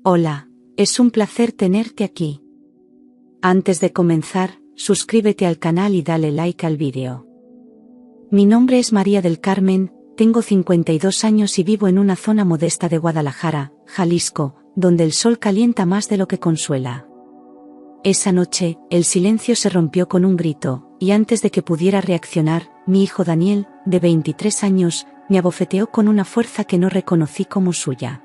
Hola, es un placer tenerte aquí. Antes de comenzar, suscríbete al canal y dale like al vídeo. Mi nombre es María del Carmen, tengo 52 años y vivo en una zona modesta de Guadalajara, Jalisco, donde el sol calienta más de lo que consuela. Esa noche, el silencio se rompió con un grito, y antes de que pudiera reaccionar, mi hijo Daniel, de 23 años, me abofeteó con una fuerza que no reconocí como suya.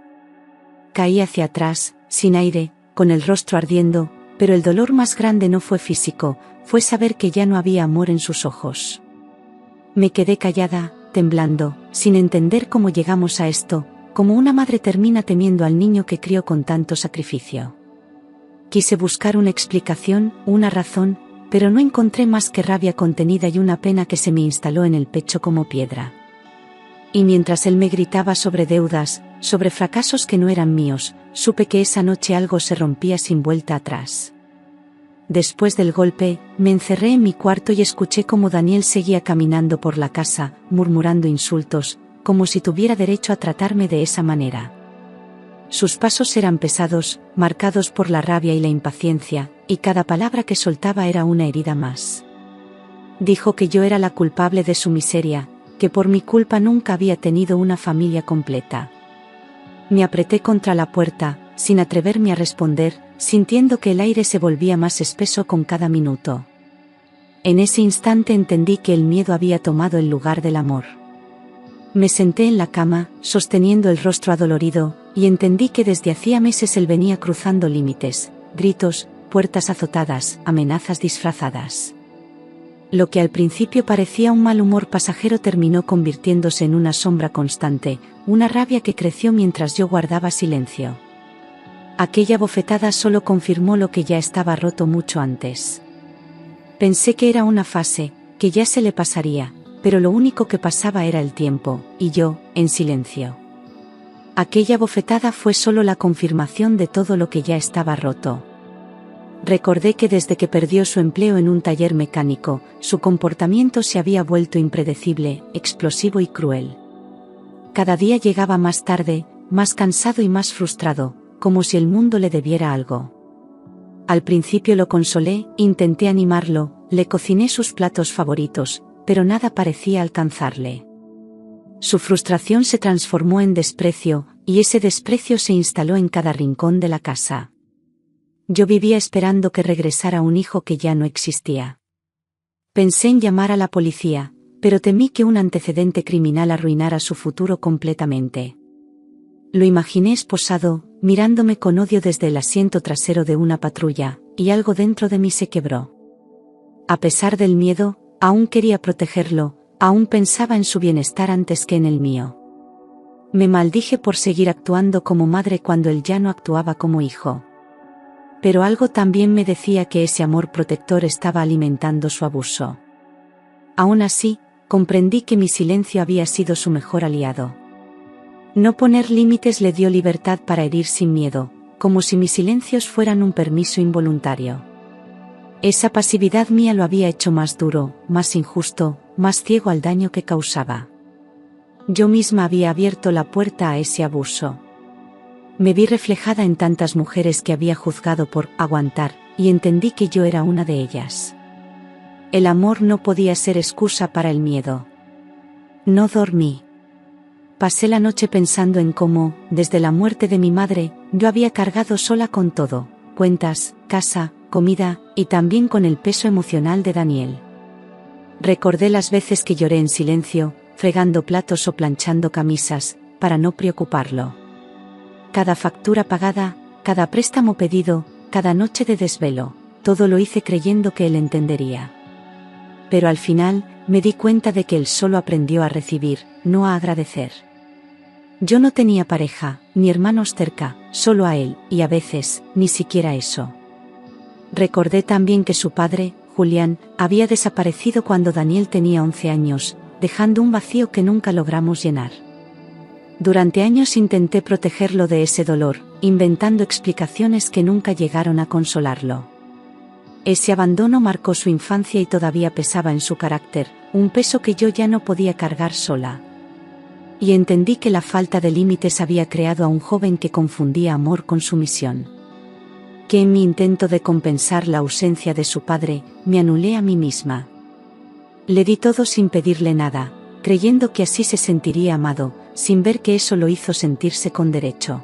Caí hacia atrás, sin aire, con el rostro ardiendo, pero el dolor más grande no fue físico, fue saber que ya no había amor en sus ojos. Me quedé callada, temblando, sin entender cómo llegamos a esto, como una madre termina temiendo al niño que crió con tanto sacrificio. Quise buscar una explicación, una razón, pero no encontré más que rabia contenida y una pena que se me instaló en el pecho como piedra. Y mientras él me gritaba sobre deudas, sobre fracasos que no eran míos, supe que esa noche algo se rompía sin vuelta atrás. Después del golpe, me encerré en mi cuarto y escuché cómo Daniel seguía caminando por la casa, murmurando insultos, como si tuviera derecho a tratarme de esa manera. Sus pasos eran pesados, marcados por la rabia y la impaciencia, y cada palabra que soltaba era una herida más. Dijo que yo era la culpable de su miseria, que por mi culpa nunca había tenido una familia completa. Me apreté contra la puerta, sin atreverme a responder, sintiendo que el aire se volvía más espeso con cada minuto. En ese instante entendí que el miedo había tomado el lugar del amor. Me senté en la cama, sosteniendo el rostro adolorido, y entendí que desde hacía meses él venía cruzando límites, gritos, puertas azotadas, amenazas disfrazadas. Lo que al principio parecía un mal humor pasajero terminó convirtiéndose en una sombra constante, una rabia que creció mientras yo guardaba silencio. Aquella bofetada solo confirmó lo que ya estaba roto mucho antes. Pensé que era una fase, que ya se le pasaría, pero lo único que pasaba era el tiempo, y yo, en silencio. Aquella bofetada fue solo la confirmación de todo lo que ya estaba roto. Recordé que desde que perdió su empleo en un taller mecánico, su comportamiento se había vuelto impredecible, explosivo y cruel. Cada día llegaba más tarde, más cansado y más frustrado, como si el mundo le debiera algo. Al principio lo consolé, intenté animarlo, le cociné sus platos favoritos, pero nada parecía alcanzarle. Su frustración se transformó en desprecio, y ese desprecio se instaló en cada rincón de la casa. Yo vivía esperando que regresara un hijo que ya no existía. Pensé en llamar a la policía, pero temí que un antecedente criminal arruinara su futuro completamente. Lo imaginé esposado, mirándome con odio desde el asiento trasero de una patrulla, y algo dentro de mí se quebró. A pesar del miedo, aún quería protegerlo, aún pensaba en su bienestar antes que en el mío. Me maldije por seguir actuando como madre cuando él ya no actuaba como hijo. Pero algo también me decía que ese amor protector estaba alimentando su abuso. Aún así, comprendí que mi silencio había sido su mejor aliado. No poner límites le dio libertad para herir sin miedo, como si mis silencios fueran un permiso involuntario. Esa pasividad mía lo había hecho más duro, más injusto, más ciego al daño que causaba. Yo misma había abierto la puerta a ese abuso. Me vi reflejada en tantas mujeres que había juzgado por aguantar, y entendí que yo era una de ellas. El amor no podía ser excusa para el miedo. No dormí. Pasé la noche pensando en cómo, desde la muerte de mi madre, yo había cargado sola con todo, cuentas, casa, comida, y también con el peso emocional de Daniel. Recordé las veces que lloré en silencio, fregando platos o planchando camisas, para no preocuparlo. Cada factura pagada, cada préstamo pedido, cada noche de desvelo, todo lo hice creyendo que él entendería. Pero al final, me di cuenta de que él solo aprendió a recibir, no a agradecer. Yo no tenía pareja, ni hermanos cerca, solo a él, y a veces, ni siquiera eso. Recordé también que su padre, Julián, había desaparecido cuando Daniel tenía 11 años, dejando un vacío que nunca logramos llenar. Durante años intenté protegerlo de ese dolor, inventando explicaciones que nunca llegaron a consolarlo. Ese abandono marcó su infancia y todavía pesaba en su carácter, un peso que yo ya no podía cargar sola. Y entendí que la falta de límites había creado a un joven que confundía amor con sumisión. Que en mi intento de compensar la ausencia de su padre, me anulé a mí misma. Le di todo sin pedirle nada, creyendo que así se sentiría amado, sin ver que eso lo hizo sentirse con derecho.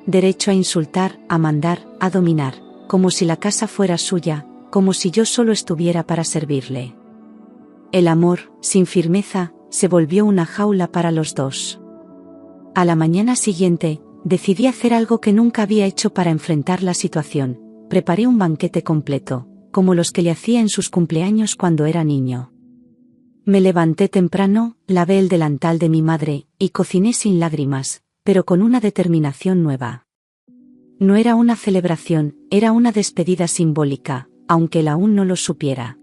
Derecho a insultar, a mandar, a dominar, como si la casa fuera suya, como si yo solo estuviera para servirle. El amor, sin firmeza, se volvió una jaula para los dos. A la mañana siguiente, decidí hacer algo que nunca había hecho para enfrentar la situación. Preparé un banquete completo, como los que le hacía en sus cumpleaños cuando era niño. Me levanté temprano, lavé el delantal de mi madre, y cociné sin lágrimas, pero con una determinación nueva. No era una celebración, era una despedida simbólica, aunque él aún no lo supiera.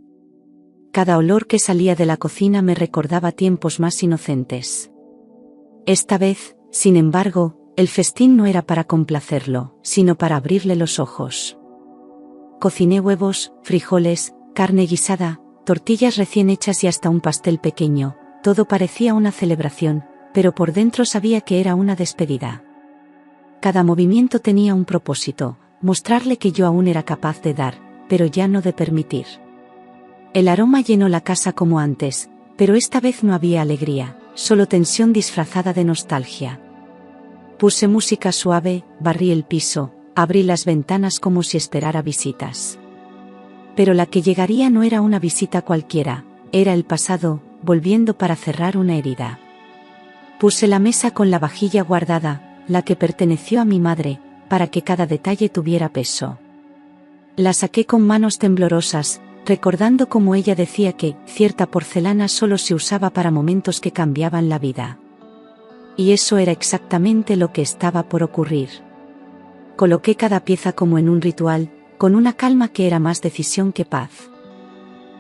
Cada olor que salía de la cocina me recordaba tiempos más inocentes. Esta vez, sin embargo, el festín no era para complacerlo, sino para abrirle los ojos. Cociné huevos, frijoles, carne guisada, tortillas recién hechas y hasta un pastel pequeño. Todo parecía una celebración, pero por dentro sabía que era una despedida. Cada movimiento tenía un propósito, mostrarle que yo aún era capaz de dar, pero ya no de permitir. El aroma llenó la casa como antes, pero esta vez no había alegría, solo tensión disfrazada de nostalgia. Puse música suave, barrí el piso, abrí las ventanas como si esperara visitas. Pero la que llegaría no era una visita cualquiera, era el pasado, volviendo para cerrar una herida. Puse la mesa con la vajilla guardada, la que perteneció a mi madre, para que cada detalle tuviera peso. La saqué con manos temblorosas, recordando cómo ella decía que cierta porcelana solo se usaba para momentos que cambiaban la vida. Y eso era exactamente lo que estaba por ocurrir. Coloqué cada pieza como en un ritual, con una calma que era más decisión que paz.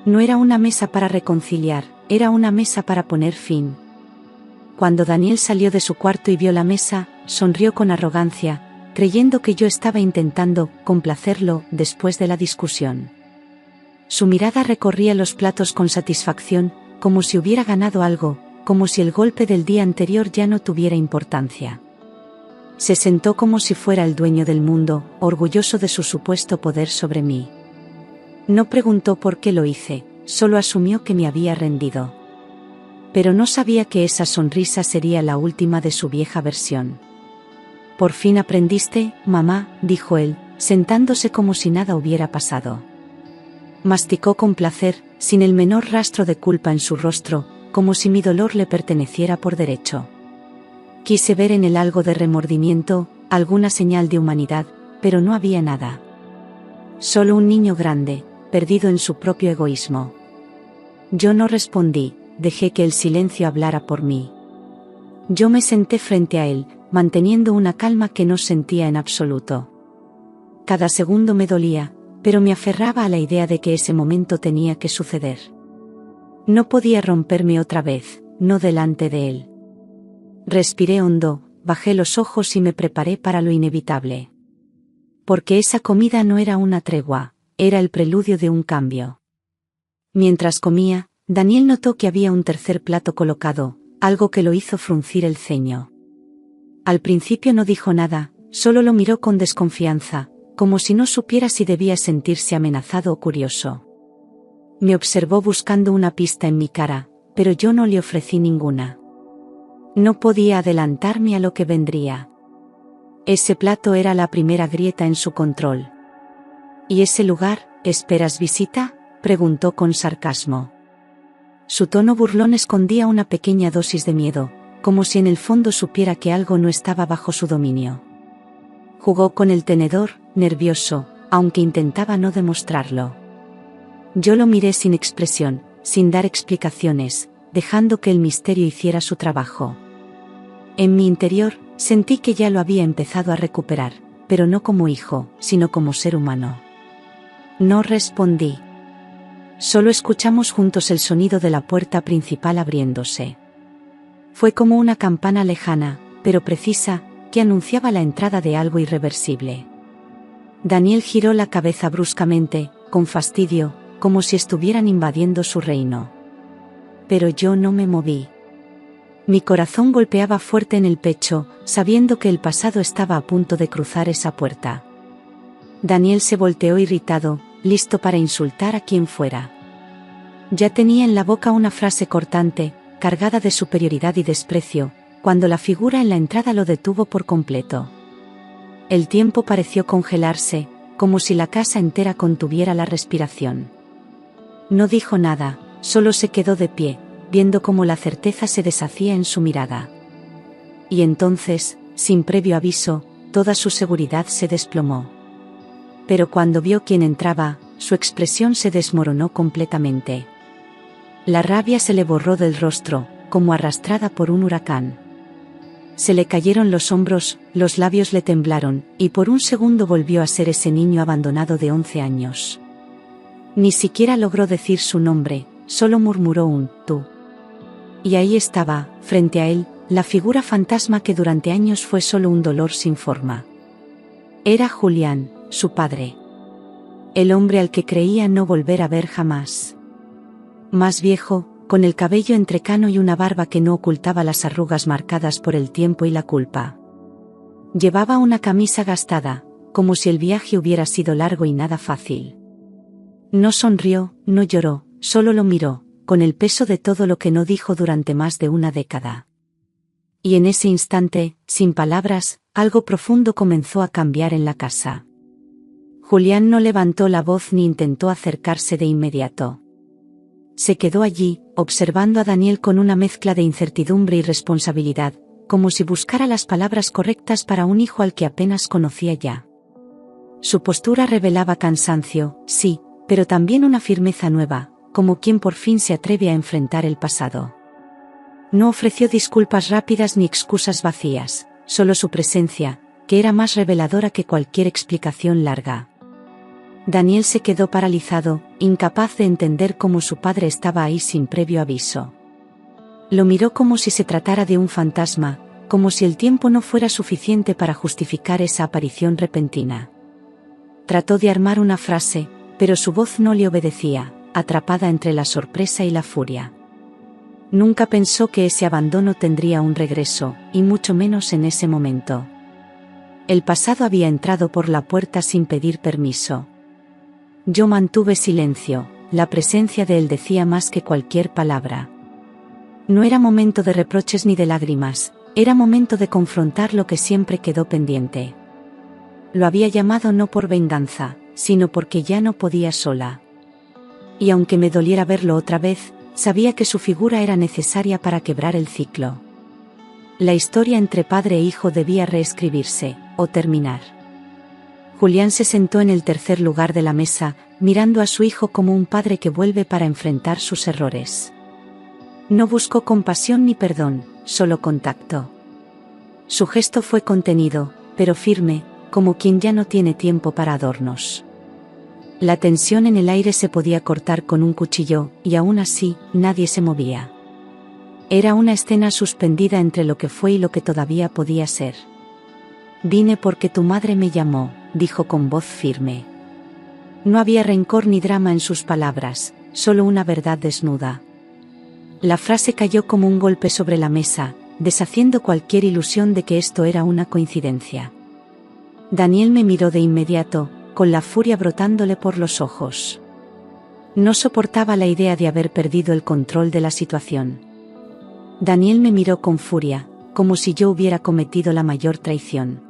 No era una mesa para reconciliar, era una mesa para poner fin. Cuando Daniel salió de su cuarto y vio la mesa, sonrió con arrogancia, creyendo que yo estaba intentando complacerlo después de la discusión. Su mirada recorría los platos con satisfacción, como si hubiera ganado algo, como si el golpe del día anterior ya no tuviera importancia. Se sentó como si fuera el dueño del mundo, orgulloso de su supuesto poder sobre mí. No preguntó por qué lo hice, solo asumió que me había rendido. Pero no sabía que esa sonrisa sería la última de su vieja versión. «Por fin aprendiste, mamá», dijo él, sentándose como si nada hubiera pasado. Masticó con placer, sin el menor rastro de culpa en su rostro, como si mi dolor le perteneciera por derecho. Quise ver en él algo de remordimiento, alguna señal de humanidad, pero no había nada. Solo un niño grande, perdido en su propio egoísmo. Yo no respondí, dejé que el silencio hablara por mí. Yo me senté frente a él, manteniendo una calma que no sentía en absoluto. Cada segundo me dolía, pero me aferraba a la idea de que ese momento tenía que suceder. No podía romperme otra vez, no delante de él. Respiré hondo, bajé los ojos y me preparé para lo inevitable. Porque esa comida no era una tregua, era el preludio de un cambio. Mientras comía, Daniel notó que había un tercer plato colocado, algo que lo hizo fruncir el ceño. Al principio no dijo nada, solo lo miró con desconfianza, como si no supiera si debía sentirse amenazado o curioso. Me observó buscando una pista en mi cara, pero yo no le ofrecí ninguna. No podía adelantarme a lo que vendría. Ese plato era la primera grieta en su control. ¿Y ese lugar, esperas visita?, preguntó con sarcasmo. Su tono burlón escondía una pequeña dosis de miedo, como si en el fondo supiera que algo no estaba bajo su dominio. Jugó con el tenedor, nervioso, aunque intentaba no demostrarlo. Yo lo miré sin expresión, sin dar explicaciones, dejando que el misterio hiciera su trabajo. En mi interior, sentí que ya lo había empezado a recuperar, pero no como hijo, sino como ser humano. No respondí. Solo escuchamos juntos el sonido de la puerta principal abriéndose. Fue como una campana lejana, pero precisa, que anunciaba la entrada de algo irreversible. Daniel giró la cabeza bruscamente, con fastidio, como si estuvieran invadiendo su reino. Pero yo no me moví. Mi corazón golpeaba fuerte en el pecho, sabiendo que el pasado estaba a punto de cruzar esa puerta. Daniel se volteó irritado, listo para insultar a quien fuera. Ya tenía en la boca una frase cortante, cargada de superioridad y desprecio, cuando la figura en la entrada lo detuvo por completo. El tiempo pareció congelarse, como si la casa entera contuviera la respiración. No dijo nada, solo se quedó de pie, viendo cómo la certeza se deshacía en su mirada. Y entonces, sin previo aviso, toda su seguridad se desplomó. Pero cuando vio quién entraba, su expresión se desmoronó completamente. La rabia se le borró del rostro, como arrastrada por un huracán. Se le cayeron los hombros, los labios le temblaron, y por un segundo volvió a ser ese niño abandonado de 11 años. Ni siquiera logró decir su nombre, solo murmuró un «tú». Y ahí estaba, frente a él, la figura fantasma que durante años fue solo un dolor sin forma. Era Julián, su padre. El hombre al que creía no volver a ver jamás. Más viejo, con el cabello entrecano y una barba que no ocultaba las arrugas marcadas por el tiempo y la culpa. Llevaba una camisa gastada, como si el viaje hubiera sido largo y nada fácil. No sonrió, no lloró, solo lo miró, con el peso de todo lo que no dijo durante más de una década. Y en ese instante, sin palabras, algo profundo comenzó a cambiar en la casa. Julián no levantó la voz ni intentó acercarse de inmediato. Se quedó allí, observando a Daniel con una mezcla de incertidumbre y responsabilidad, como si buscara las palabras correctas para un hijo al que apenas conocía ya. Su postura revelaba cansancio, sí, pero también una firmeza nueva, como quien por fin se atreve a enfrentar el pasado. No ofreció disculpas rápidas ni excusas vacías, solo su presencia, que era más reveladora que cualquier explicación larga. Daniel se quedó paralizado, incapaz de entender cómo su padre estaba ahí sin previo aviso. Lo miró como si se tratara de un fantasma, como si el tiempo no fuera suficiente para justificar esa aparición repentina. Trató de armar una frase, pero su voz no le obedecía, atrapada entre la sorpresa y la furia. Nunca pensó que ese abandono tendría un regreso, y mucho menos en ese momento. El pasado había entrado por la puerta sin pedir permiso. Yo mantuve silencio, la presencia de él decía más que cualquier palabra. No era momento de reproches ni de lágrimas, era momento de confrontar lo que siempre quedó pendiente. Lo había llamado no por venganza, sino porque ya no podía sola. Y aunque me doliera verlo otra vez, sabía que su figura era necesaria para quebrar el ciclo. La historia entre padre e hijo debía reescribirse, o terminar. Julián se sentó en el tercer lugar de la mesa, mirando a su hijo como un padre que vuelve para enfrentar sus errores. No buscó compasión ni perdón, solo contacto. Su gesto fue contenido, pero firme, como quien ya no tiene tiempo para adornos. La tensión en el aire se podía cortar con un cuchillo, y aún así, nadie se movía. Era una escena suspendida entre lo que fue y lo que todavía podía ser. «Vine porque tu madre me llamó», dijo con voz firme. No había rencor ni drama en sus palabras, solo una verdad desnuda. La frase cayó como un golpe sobre la mesa, deshaciendo cualquier ilusión de que esto era una coincidencia. Daniel me miró de inmediato, con la furia brotándole por los ojos. No soportaba la idea de haber perdido el control de la situación. Daniel me miró con furia, como si yo hubiera cometido la mayor traición.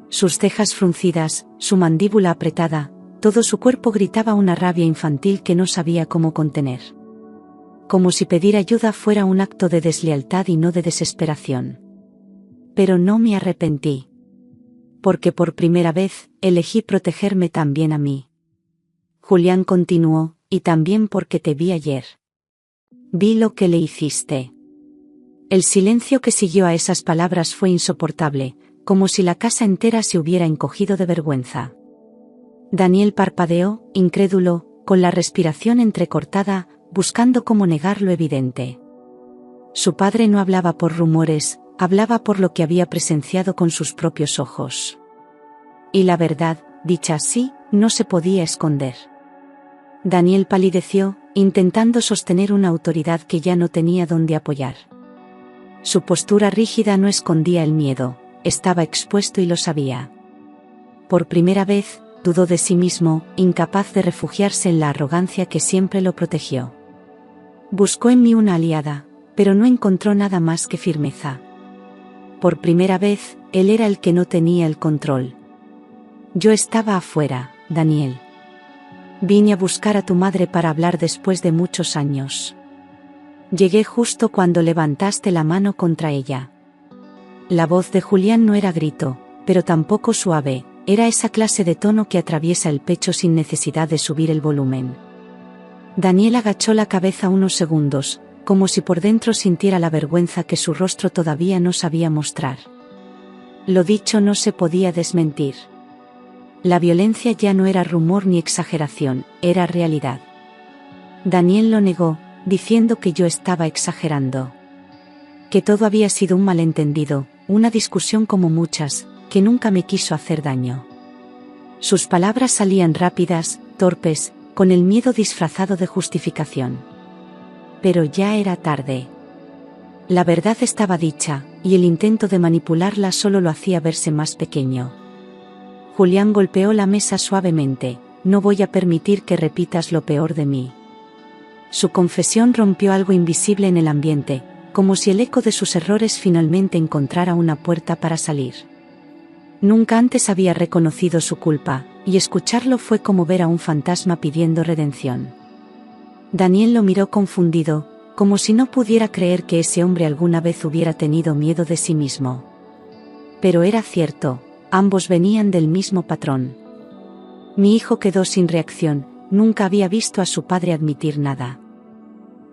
Sus cejas fruncidas, su mandíbula apretada, todo su cuerpo gritaba una rabia infantil que no sabía cómo contener. Como si pedir ayuda fuera un acto de deslealtad y no de desesperación. Pero no me arrepentí. Porque por primera vez, elegí protegerme también a mí. Julián continuó, y también porque te vi ayer. Vi lo que le hiciste. El silencio que siguió a esas palabras fue insoportable, como si la casa entera se hubiera encogido de vergüenza. Daniel parpadeó, incrédulo, con la respiración entrecortada, buscando cómo negar lo evidente. Su padre no hablaba por rumores, hablaba por lo que había presenciado con sus propios ojos. Y la verdad, dicha así, no se podía esconder. Daniel palideció, intentando sostener una autoridad que ya no tenía dónde apoyar. Su postura rígida no escondía el miedo, estaba expuesto y lo sabía. Por primera vez, dudó de sí mismo, incapaz de refugiarse en la arrogancia que siempre lo protegió. Buscó en mí una aliada, pero no encontró nada más que firmeza. Por primera vez, él era el que no tenía el control. Yo estaba afuera, Daniel. Vine a buscar a tu madre para hablar después de muchos años. Llegué justo cuando levantaste la mano contra ella. La voz de Julián no era grito, pero tampoco suave, era esa clase de tono que atraviesa el pecho sin necesidad de subir el volumen. Daniel agachó la cabeza unos segundos, como si por dentro sintiera la vergüenza que su rostro todavía no sabía mostrar. Lo dicho no se podía desmentir. La violencia ya no era rumor ni exageración, era realidad. Daniel lo negó, diciendo que yo estaba exagerando. Que todo había sido un malentendido, una discusión como muchas, que nunca me quiso hacer daño. Sus palabras salían rápidas, torpes, con el miedo disfrazado de justificación. Pero ya era tarde. La verdad estaba dicha, y el intento de manipularla solo lo hacía verse más pequeño. Julián golpeó la mesa suavemente. No voy a permitir que repitas lo peor de mí. Su confesión rompió algo invisible en el ambiente, como si el eco de sus errores finalmente encontrara una puerta para salir. Nunca antes había reconocido su culpa, y escucharlo fue como ver a un fantasma pidiendo redención. Daniel lo miró confundido, como si no pudiera creer que ese hombre alguna vez hubiera tenido miedo de sí mismo. Pero era cierto, ambos venían del mismo patrón. Mi hijo quedó sin reacción, nunca había visto a su padre admitir nada.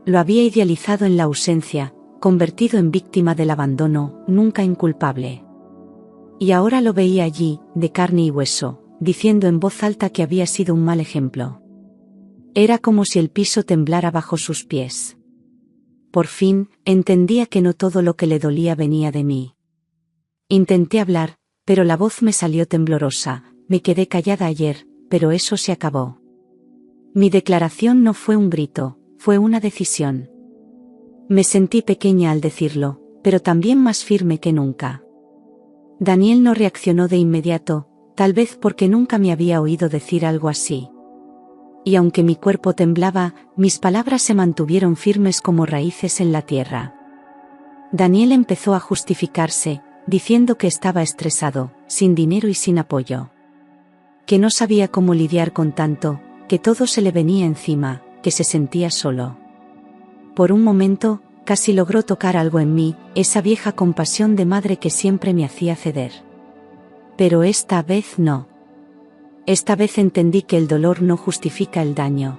Lo había idealizado en la ausencia, convertido en víctima del abandono, nunca en culpable. Y ahora lo veía allí, de carne y hueso, diciendo en voz alta que había sido un mal ejemplo. Era como si el piso temblara bajo sus pies. Por fin, entendía que no todo lo que le dolía venía de mí. Intenté hablar, pero la voz me salió temblorosa. Me quedé callada ayer, pero eso se acabó. Mi declaración no fue un grito, fue una decisión. Me sentí pequeña al decirlo, pero también más firme que nunca. Daniel no reaccionó de inmediato, tal vez porque nunca me había oído decir algo así. Y aunque mi cuerpo temblaba, mis palabras se mantuvieron firmes como raíces en la tierra. Daniel empezó a justificarse, diciendo que estaba estresado, sin dinero y sin apoyo. Que no sabía cómo lidiar con tanto, que todo se le venía encima, que se sentía solo. Por un momento, casi logró tocar algo en mí, esa vieja compasión de madre que siempre me hacía ceder. Pero esta vez no. Esta vez entendí que el dolor no justifica el daño.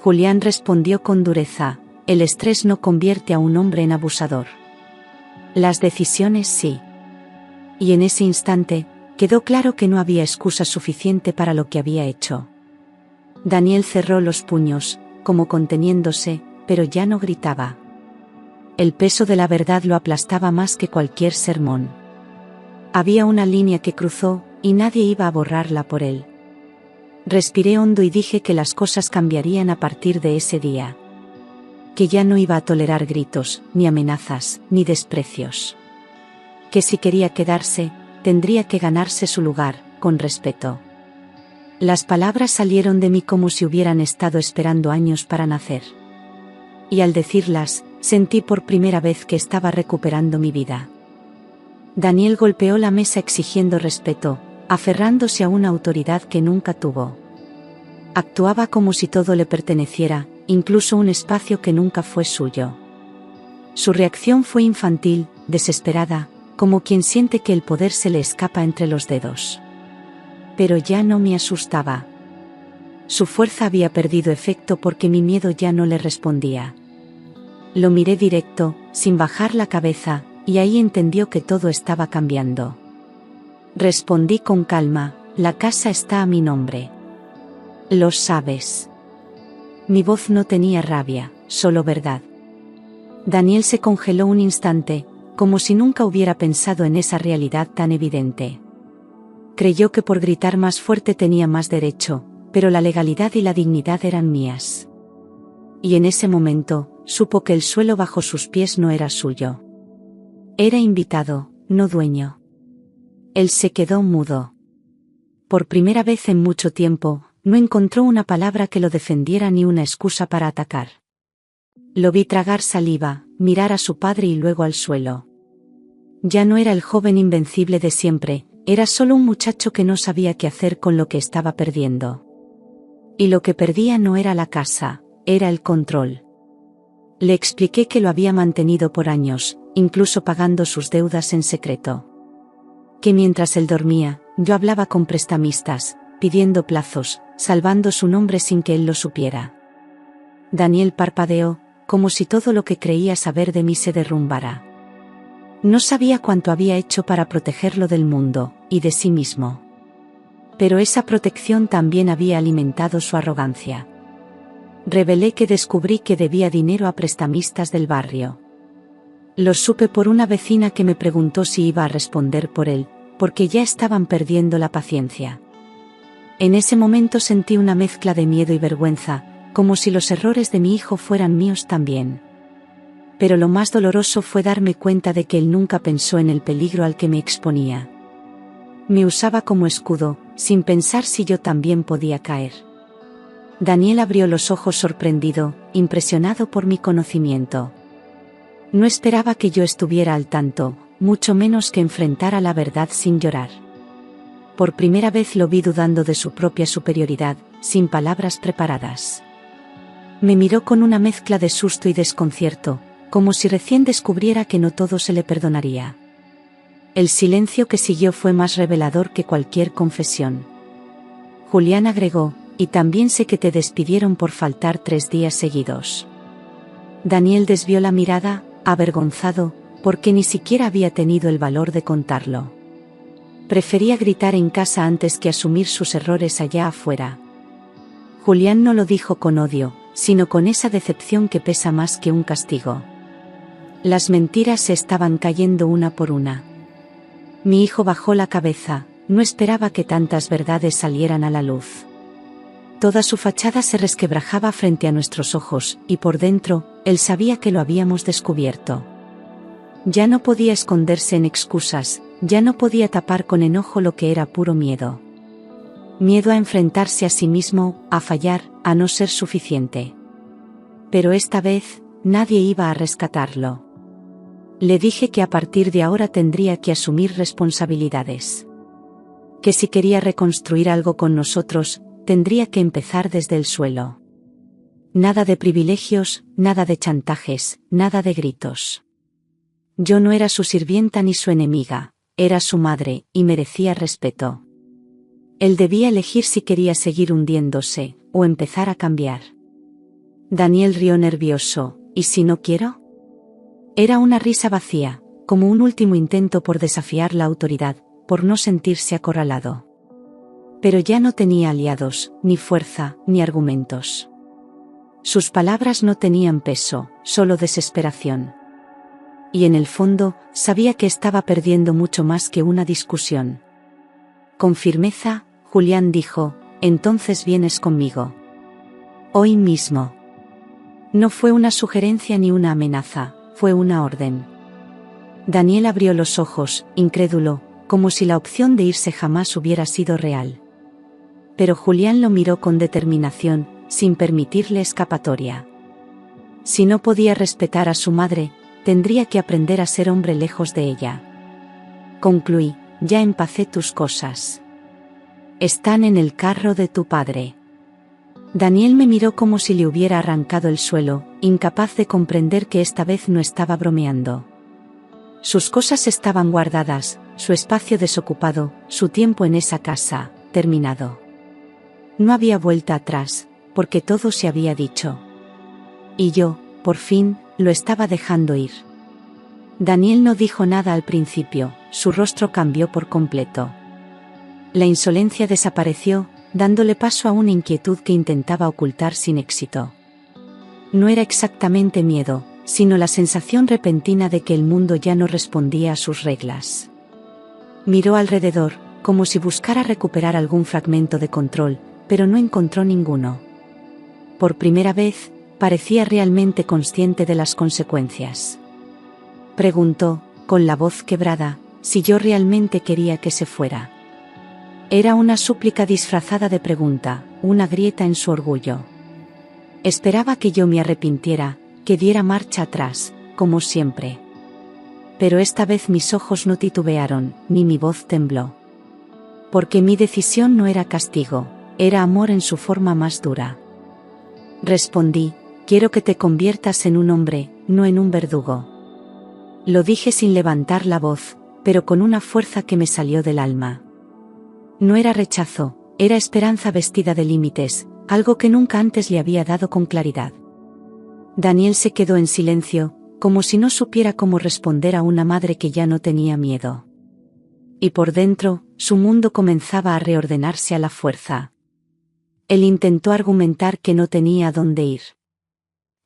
Julián respondió con dureza: el estrés no convierte a un hombre en abusador. Las decisiones sí. Y en ese instante, quedó claro que no había excusa suficiente para lo que había hecho. Daniel cerró los puños, como conteniéndose, pero ya no gritaba. El peso de la verdad lo aplastaba más que cualquier sermón. Había una línea que cruzó, y nadie iba a borrarla por él. Respiré hondo y dije que las cosas cambiarían a partir de ese día. Que ya no iba a tolerar gritos, ni amenazas, ni desprecios. Que si quería quedarse, tendría que ganarse su lugar, con respeto. Las palabras salieron de mí como si hubieran estado esperando años para nacer. Y al decirlas, sentí por primera vez que estaba recuperando mi vida. Daniel golpeó la mesa exigiendo respeto, aferrándose a una autoridad que nunca tuvo. Actuaba como si todo le perteneciera, incluso un espacio que nunca fue suyo. Su reacción fue infantil, desesperada, como quien siente que el poder se le escapa entre los dedos. Pero ya no me asustaba. Su fuerza había perdido efecto porque mi miedo ya no le respondía. Lo miré directo, sin bajar la cabeza, y ahí entendió que todo estaba cambiando. Respondí con calma: la casa está a mi nombre. Lo sabes. Mi voz no tenía rabia, solo verdad. Daniel se congeló un instante, como si nunca hubiera pensado en esa realidad tan evidente. Creyó que por gritar más fuerte tenía más derecho, pero la legalidad y la dignidad eran mías. Y en ese momento, supo que el suelo bajo sus pies no era suyo. Era invitado, no dueño. Él se quedó mudo. Por primera vez en mucho tiempo, no encontró una palabra que lo defendiera ni una excusa para atacar. Lo vi tragar saliva, mirar a su padre y luego al suelo. Ya no era el joven invencible de siempre, era solo un muchacho que no sabía qué hacer con lo que estaba perdiendo. Y lo que perdía no era la casa, era el control. Le expliqué que lo había mantenido por años, incluso pagando sus deudas en secreto. Que mientras él dormía, yo hablaba con prestamistas, pidiendo plazos, salvando su nombre sin que él lo supiera. Daniel parpadeó, como si todo lo que creía saber de mí se derrumbara. No sabía cuánto había hecho para protegerlo del mundo, y de sí mismo. Pero esa protección también había alimentado su arrogancia. Revelé que descubrí que debía dinero a prestamistas del barrio. Lo supe por una vecina que me preguntó si iba a responder por él, porque ya estaban perdiendo la paciencia. En ese momento sentí una mezcla de miedo y vergüenza, como si los errores de mi hijo fueran míos también. Pero lo más doloroso fue darme cuenta de que él nunca pensó en el peligro al que me exponía. Me usaba como escudo, sin pensar si yo también podía caer. Daniel abrió los ojos sorprendido, impresionado por mi conocimiento. No esperaba que yo estuviera al tanto, mucho menos que enfrentara la verdad sin llorar. Por primera vez lo vi dudando de su propia superioridad, sin palabras preparadas. Me miró con una mezcla de susto y desconcierto, como si recién descubriera que no todo se le perdonaría. El silencio que siguió fue más revelador que cualquier confesión. Julián agregó, y también sé que te despidieron por faltar 3 días seguidos. Daniel desvió la mirada, avergonzado, porque ni siquiera había tenido el valor de contarlo. Prefería gritar en casa antes que asumir sus errores allá afuera. Julián no lo dijo con odio, sino con esa decepción que pesa más que un castigo. Las mentiras se estaban cayendo una por una. Mi hijo bajó la cabeza, no esperaba que tantas verdades salieran a la luz. Toda su fachada se resquebrajaba frente a nuestros ojos, y por dentro, él sabía que lo habíamos descubierto. Ya no podía esconderse en excusas, ya no podía tapar con enojo lo que era puro miedo. Miedo a enfrentarse a sí mismo, a fallar, a no ser suficiente. Pero esta vez, nadie iba a rescatarlo. Le dije que a partir de ahora tendría que asumir responsabilidades. Que si quería reconstruir algo con nosotros, tendría que empezar desde el suelo. Nada de privilegios, nada de chantajes, nada de gritos. Yo no era su sirvienta ni su enemiga, era su madre, y merecía respeto. Él debía elegir si quería seguir hundiéndose, o empezar a cambiar. Daniel rió nervioso, ¿y si no quiero? Era una risa vacía, como un último intento por desafiar la autoridad, por no sentirse acorralado. Pero ya no tenía aliados, ni fuerza, ni argumentos. Sus palabras no tenían peso, solo desesperación. Y en el fondo, sabía que estaba perdiendo mucho más que una discusión. Con firmeza, Julián dijo, entonces vienes conmigo. Hoy mismo. No fue una sugerencia ni una amenaza, fue una orden. Daniel abrió los ojos, incrédulo, como si la opción de irse jamás hubiera sido real. Pero Julián lo miró con determinación, sin permitirle escapatoria. Si no podía respetar a su madre, tendría que aprender a ser hombre lejos de ella. Concluí, ya empacé tus cosas. Están en el carro de tu padre. Daniel me miró como si le hubiera arrancado el suelo, incapaz de comprender que esta vez no estaba bromeando. Sus cosas estaban guardadas, su espacio desocupado, su tiempo en esa casa, terminado. No había vuelta atrás, porque todo se había dicho. Y yo, por fin, lo estaba dejando ir. Daniel no dijo nada al principio, su rostro cambió por completo. La insolencia desapareció, dándole paso a una inquietud que intentaba ocultar sin éxito. No era exactamente miedo, sino la sensación repentina de que el mundo ya no respondía a sus reglas. Miró alrededor, como si buscara recuperar algún fragmento de control, pero no encontró ninguno. Por primera vez, parecía realmente consciente de las consecuencias. Preguntó, con la voz quebrada, si yo realmente quería que se fuera. Era una súplica disfrazada de pregunta, una grieta en su orgullo. Esperaba que yo me arrepintiera, que diera marcha atrás, como siempre. Pero esta vez mis ojos no titubearon, ni mi voz tembló. Porque mi decisión no era castigo, era amor en su forma más dura. Respondí, quiero que te conviertas en un hombre, no en un verdugo. Lo dije sin levantar la voz, pero con una fuerza que me salió del alma. No era rechazo, era esperanza vestida de límites, algo que nunca antes le había dado con claridad. Daniel se quedó en silencio, como si no supiera cómo responder a una madre que ya no tenía miedo. Y por dentro, su mundo comenzaba a reordenarse a la fuerza. Él intentó argumentar que no tenía a dónde ir.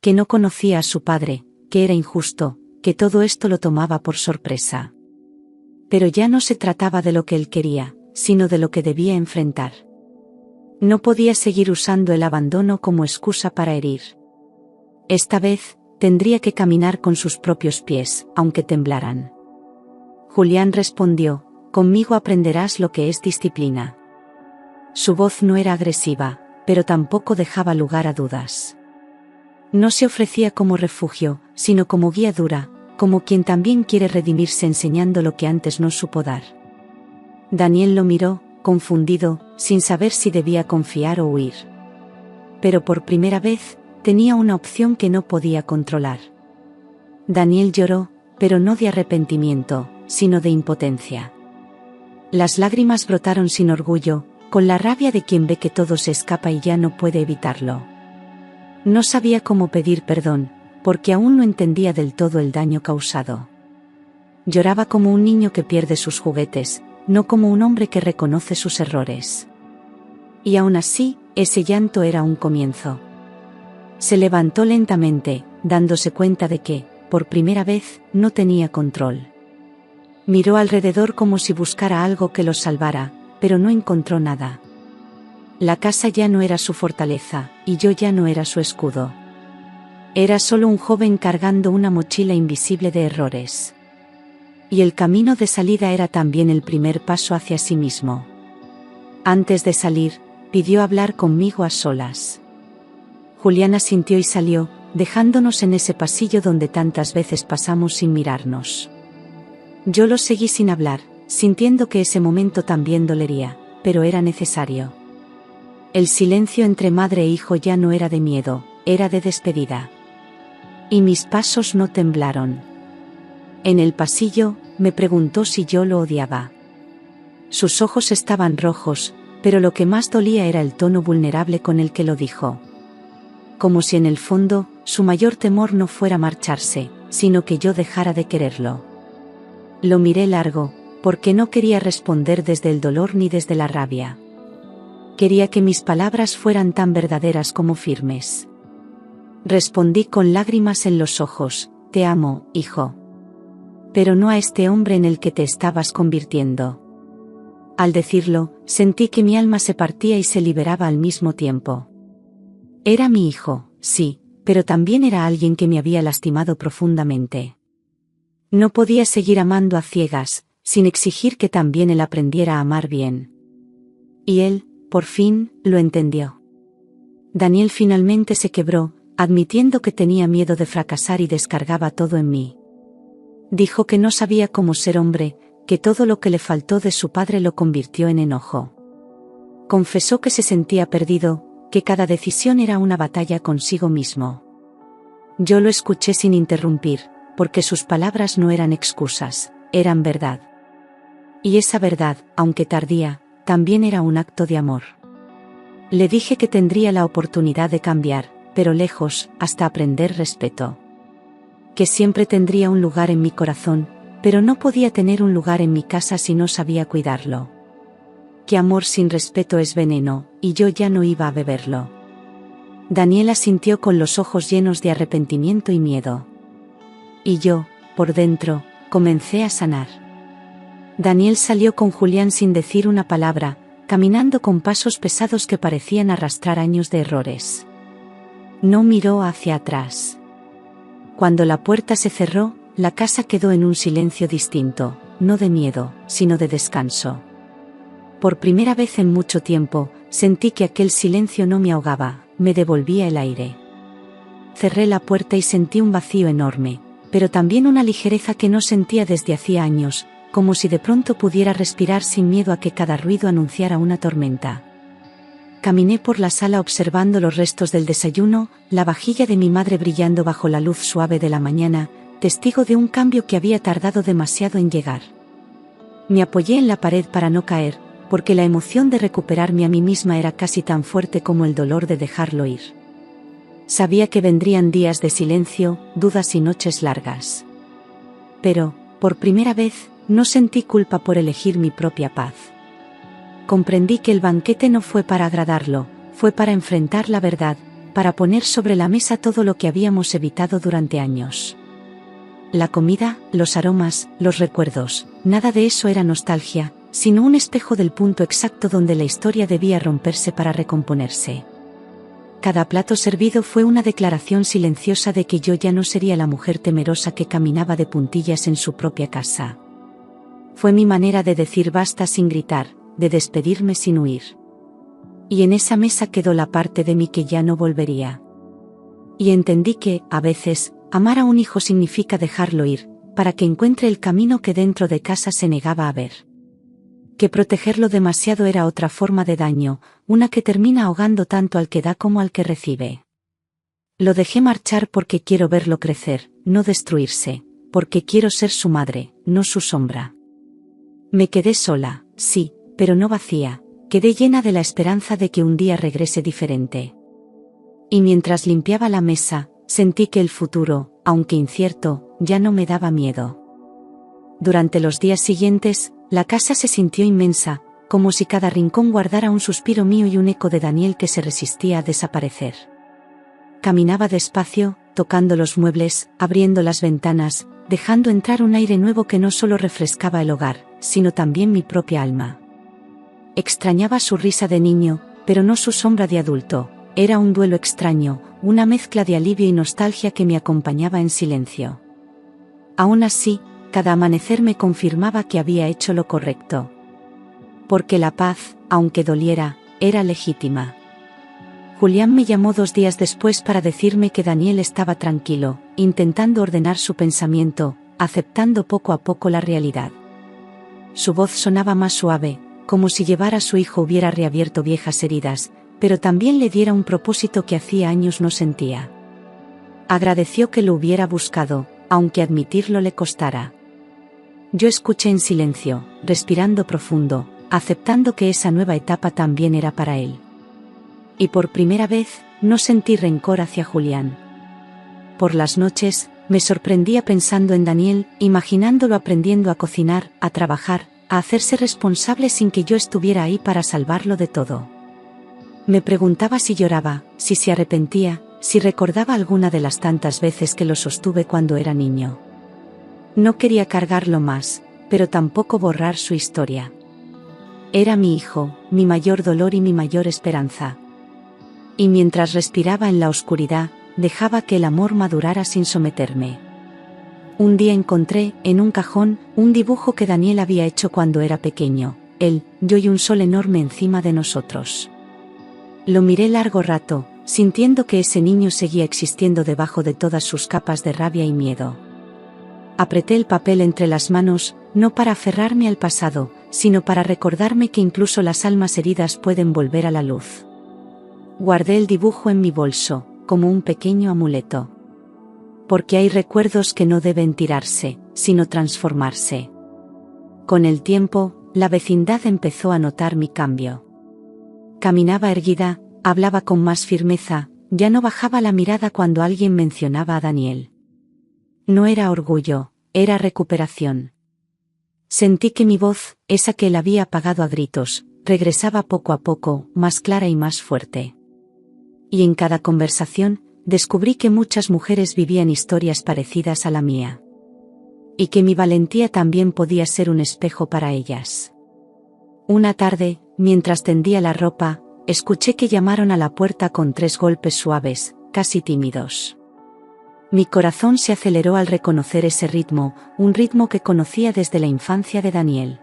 Que no conocía a su padre, que era injusto, que todo esto lo tomaba por sorpresa. Pero ya no se trataba de lo que él quería, sino de lo que debía enfrentar. No podía seguir usando el abandono como excusa para herir. Esta vez, tendría que caminar con sus propios pies, aunque temblaran. Julián respondió, conmigo aprenderás lo que es disciplina. Su voz no era agresiva, pero tampoco dejaba lugar a dudas. No se ofrecía como refugio, sino como guía dura, como quien también quiere redimirse enseñando lo que antes no supo dar. Daniel lo miró, confundido, sin saber si debía confiar o huir. Pero por primera vez, tenía una opción que no podía controlar. Daniel lloró, pero no de arrepentimiento, sino de impotencia. Las lágrimas brotaron sin orgullo, con la rabia de quien ve que todo se escapa y ya no puede evitarlo. No sabía cómo pedir perdón, porque aún no entendía del todo el daño causado. Lloraba como un niño que pierde sus juguetes, no como un hombre que reconoce sus errores. Y aún así, ese llanto era un comienzo. Se levantó lentamente, dándose cuenta de que, por primera vez, no tenía control. Miró alrededor como si buscara algo que los salvara, pero no encontró nada. La casa ya no era su fortaleza, y yo ya no era su escudo. Era solo un joven cargando una mochila invisible de errores. Y el camino de salida era también el primer paso hacia sí mismo. Antes de salir, pidió hablar conmigo a solas. Julián asintió y salió, dejándonos en ese pasillo donde tantas veces pasamos sin mirarnos. Yo lo seguí sin hablar, sintiendo que ese momento también dolería, pero era necesario. El silencio entre madre e hijo ya no era de miedo, era de despedida. Y mis pasos no temblaron. En el pasillo, me preguntó si yo lo odiaba. Sus ojos estaban rojos, pero lo que más dolía era el tono vulnerable con el que lo dijo. Como si en el fondo, su mayor temor no fuera marcharse, sino que yo dejara de quererlo. Lo miré largo, porque no quería responder desde el dolor ni desde la rabia. Quería que mis palabras fueran tan verdaderas como firmes. Respondí con lágrimas en los ojos, te amo, hijo. Pero no a este hombre en el que te estabas convirtiendo. Al decirlo, sentí que mi alma se partía y se liberaba al mismo tiempo. Era mi hijo, sí, pero también era alguien que me había lastimado profundamente. No podía seguir amando a ciegas, sin exigir que también él aprendiera a amar bien. Y él, por fin, lo entendió. Daniel finalmente se quebró, admitiendo que tenía miedo de fracasar y descargaba todo en mí. Dijo que no sabía cómo ser hombre, que todo lo que le faltó de su padre lo convirtió en enojo. Confesó que se sentía perdido, que cada decisión era una batalla consigo mismo. Yo lo escuché sin interrumpir, porque sus palabras no eran excusas, eran verdad. Y esa verdad, aunque tardía, también era un acto de amor. Le dije que tendría la oportunidad de cambiar, pero lejos, hasta aprender respeto. Que siempre tendría un lugar en mi corazón, pero no podía tener un lugar en mi casa si no sabía cuidarlo. Que amor sin respeto es veneno, y yo ya no iba a beberlo. Daniel asintió con los ojos llenos de arrepentimiento y miedo. Y yo, por dentro, comencé a sanar. Daniel salió con Julián sin decir una palabra, caminando con pasos pesados que parecían arrastrar años de errores. No miró hacia atrás. Cuando la puerta se cerró, la casa quedó en un silencio distinto, no de miedo, sino de descanso. Por primera vez en mucho tiempo, sentí que aquel silencio no me ahogaba, me devolvía el aire. Cerré la puerta y sentí un vacío enorme, pero también una ligereza que no sentía desde hacía años, como si de pronto pudiera respirar sin miedo a que cada ruido anunciara una tormenta. Caminé por la sala observando los restos del desayuno, la vajilla de mi madre brillando bajo la luz suave de la mañana, testigo de un cambio que había tardado demasiado en llegar. Me apoyé en la pared para no caer, porque la emoción de recuperarme a mí misma era casi tan fuerte como el dolor de dejarlo ir. Sabía que vendrían días de silencio, dudas y noches largas. Pero, por primera vez, no sentí culpa por elegir mi propia paz. Comprendí que el banquete no fue para agradarlo, fue para enfrentar la verdad, para poner sobre la mesa todo lo que habíamos evitado durante años. La comida, los aromas, los recuerdos, nada de eso era nostalgia, sino un espejo del punto exacto donde la historia debía romperse para recomponerse. Cada plato servido fue una declaración silenciosa de que yo ya no sería la mujer temerosa que caminaba de puntillas en su propia casa. Fue mi manera de decir basta sin gritar, de despedirme sin huir. Y en esa mesa quedó la parte de mí que ya no volvería. Y entendí que, a veces, amar a un hijo significa dejarlo ir, para que encuentre el camino que dentro de casa se negaba a ver. Que protegerlo demasiado era otra forma de daño, una que termina ahogando tanto al que da como al que recibe. Lo dejé marchar porque quiero verlo crecer, no destruirse, porque quiero ser su madre, no su sombra. Me quedé sola, sí, pero no vacía, quedé llena de la esperanza de que un día regrese diferente. Y mientras limpiaba la mesa, sentí que el futuro, aunque incierto, ya no me daba miedo. Durante los días siguientes, la casa se sintió inmensa, como si cada rincón guardara un suspiro mío y un eco de Daniel que se resistía a desaparecer. Caminaba despacio, tocando los muebles, abriendo las ventanas, dejando entrar un aire nuevo que no solo refrescaba el hogar, sino también mi propia alma. Extrañaba su risa de niño, pero no su sombra de adulto, era un duelo extraño, una mezcla de alivio y nostalgia que me acompañaba en silencio. Aún así, cada amanecer me confirmaba que había hecho lo correcto. Porque la paz, aunque doliera, era legítima. Julián me llamó 2 días después para decirme que Daniel estaba tranquilo, intentando ordenar su pensamiento, aceptando poco a poco la realidad. Su voz sonaba más suave, como si llevar a su hijo hubiera reabierto viejas heridas, pero también le diera un propósito que hacía años no sentía. Agradeció que lo hubiera buscado, aunque admitirlo le costara. Yo escuché en silencio, respirando profundo, aceptando que esa nueva etapa también era para él. Y por primera vez, no sentí rencor hacia Julián. Por las noches, me sorprendía pensando en Daniel, imaginándolo aprendiendo a cocinar, a trabajar, a hacerse responsable sin que yo estuviera ahí para salvarlo de todo. Me preguntaba si lloraba, si se arrepentía, si recordaba alguna de las tantas veces que lo sostuve cuando era niño. No quería cargarlo más, pero tampoco borrar su historia. Era mi hijo, mi mayor dolor y mi mayor esperanza. Y mientras respiraba en la oscuridad, dejaba que el amor madurara sin someterme. Un día encontré, en un cajón, un dibujo que Daniel había hecho cuando era pequeño, él, yo y un sol enorme encima de nosotros. Lo miré largo rato, sintiendo que ese niño seguía existiendo debajo de todas sus capas de rabia y miedo. Apreté el papel entre las manos, no para aferrarme al pasado, sino para recordarme que incluso las almas heridas pueden volver a la luz. Guardé el dibujo en mi bolso, como un pequeño amuleto. Porque hay recuerdos que no deben tirarse, sino transformarse. Con el tiempo, la vecindad empezó a notar mi cambio. Caminaba erguida, hablaba con más firmeza, ya no bajaba la mirada cuando alguien mencionaba a Daniel. No era orgullo, era recuperación. Sentí que mi voz, esa que él había apagado a gritos, regresaba poco a poco, más clara y más fuerte. Y en cada conversación, descubrí que muchas mujeres vivían historias parecidas a la mía. Y que mi valentía también podía ser un espejo para ellas. Una tarde, mientras tendía la ropa, escuché que llamaron a la puerta con 3 golpes suaves, casi tímidos. Mi corazón se aceleró al reconocer ese ritmo, un ritmo que conocía desde la infancia de Daniel.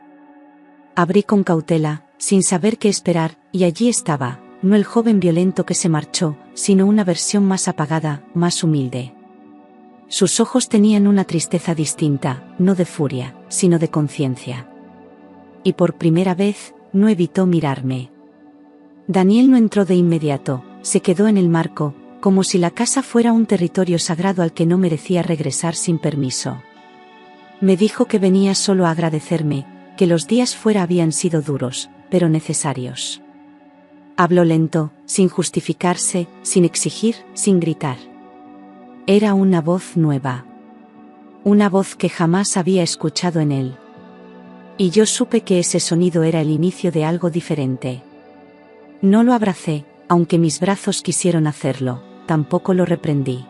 Abrí con cautela, sin saber qué esperar, y allí estaba, no el joven violento que se marchó, sino una versión más apagada, más humilde. Sus ojos tenían una tristeza distinta, no de furia, sino de conciencia. Y por primera vez, no evitó mirarme. Daniel no entró de inmediato, se quedó en el marco, como si la casa fuera un territorio sagrado al que no merecía regresar sin permiso. Me dijo que venía solo a agradecerme, que los días fuera habían sido duros, pero necesarios. Habló lento, sin justificarse, sin exigir, sin gritar. Era una voz nueva. Una voz que jamás había escuchado en él. Y yo supe que ese sonido era el inicio de algo diferente. No lo abracé, aunque mis brazos quisieron hacerlo, tampoco lo reprendí.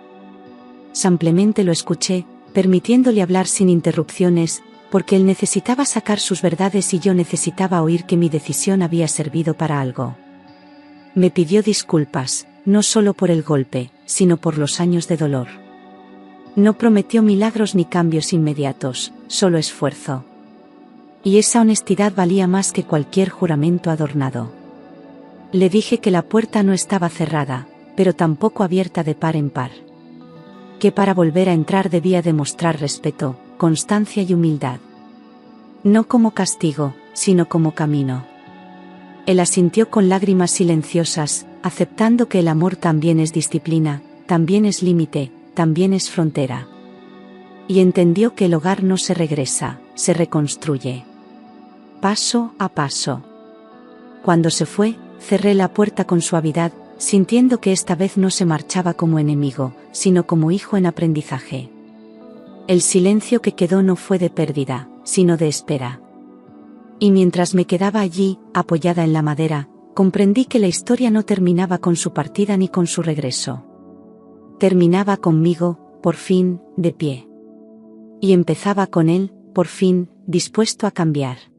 Simplemente lo escuché, permitiéndole hablar sin interrupciones, porque él necesitaba sacar sus verdades y yo necesitaba oír que mi decisión había servido para algo. Me pidió disculpas, no solo por el golpe, sino por los años de dolor. No prometió milagros ni cambios inmediatos, solo esfuerzo. Y esa honestidad valía más que cualquier juramento adornado. Le dije que la puerta no estaba cerrada, pero tampoco abierta de par en par. Que para volver a entrar debía demostrar respeto, constancia y humildad. No como castigo, sino como camino. Él asintió con lágrimas silenciosas, aceptando que el amor también es disciplina, también es límite, también es frontera. Y entendió que el hogar no se regresa, se reconstruye. Paso a paso. Cuando se fue, cerré la puerta con suavidad, sintiendo que esta vez no se marchaba como enemigo, sino como hijo en aprendizaje. El silencio que quedó no fue de pérdida, sino de espera. Y mientras me quedaba allí, apoyada en la madera, comprendí que la historia no terminaba con su partida ni con su regreso. Terminaba conmigo, por fin, de pie. Y empezaba con él, por fin, dispuesto a cambiar.